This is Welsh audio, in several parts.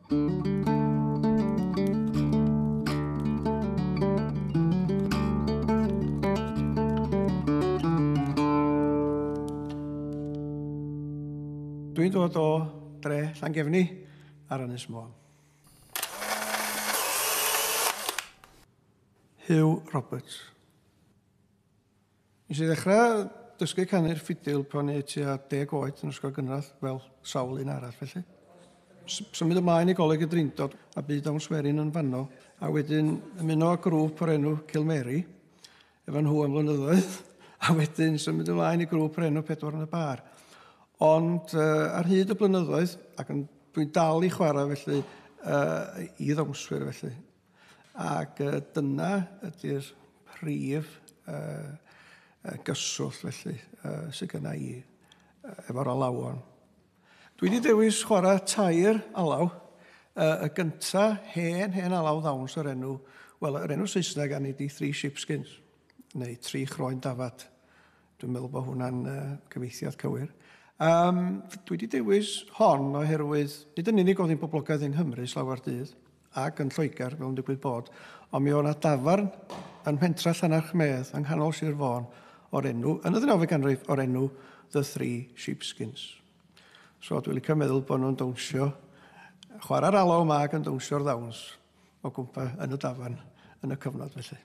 Dwi'n dod o dre Llangefni ar Ynys Môn. Hugh Roberts. Nes i ddechrau dysgu canu'r ffidil pan i tua 10 oed yn ysgol gynradd fel sawl un arall felly. Symud ymlaen i goleg y Drindod a byd o'n swerin yn fanno, a wedyn ymuno â grŵp o'r enw Cilmeri efo nhw am flynyddoedd, a wedyn symud ymlaen i grŵp o'r enw Pedwar yn y Bar. Ond ar hyd y blynyddoedd, ac dwi'n dal i chwarae felly i ddawnswyr felly. Ac dyna ydy'r prif gyswllt felly sydd gyda i efo'r alawon. Dwi wedi dewis chwarae tair alaw. Y gynta, hen alaw ddawns o'r enw, wel, yr enw Saesneg a ni di Three Sheepskins, neu Tri Chroen Dafad. Dwi'n meddwl bod hwnna'n gyfeithiad cywir. Dwi wedi dewis hon oherwydd, nid yn unig oedd hi'n boblogaidd yng Nghymru slawer dydd, ac yn Lloegr, fel yn digwydd bod, ond mi oedd yna dafarn yn Pentra Llanarchmedd yng nghanol Sir Fôn o'r enw, yn y 19af ganrif, o'r enw The Three Sheepskins. So dwi'n licio meddwl bod nhw'n dawnsio, chwarae'r alaw yma ac yn dawnsio'r ddawns o gwmpa yn y dafarn yn y cyfnod felly.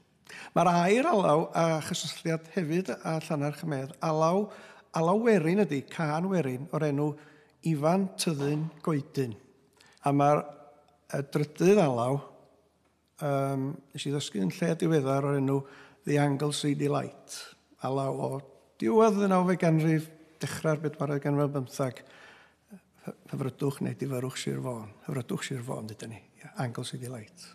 Mae'r air alaw a chysylltiad hefyd a Llanarchmedd, alaw werin ydy, can werin o'r enw Ifan Tyddyn Goedyn. A mae'r drydydd alaw, nes i ddysgu yn lle diweddar o'r enw The Anglesey Delight. Alaw o diwedd y 9af ganrif, dechrau'r 14af ganrif 15, hyfrydwch neu difyrwch Sir Fôn. Hyfrydwch Sir Fôn, dydyn ni. Anglesey Delight.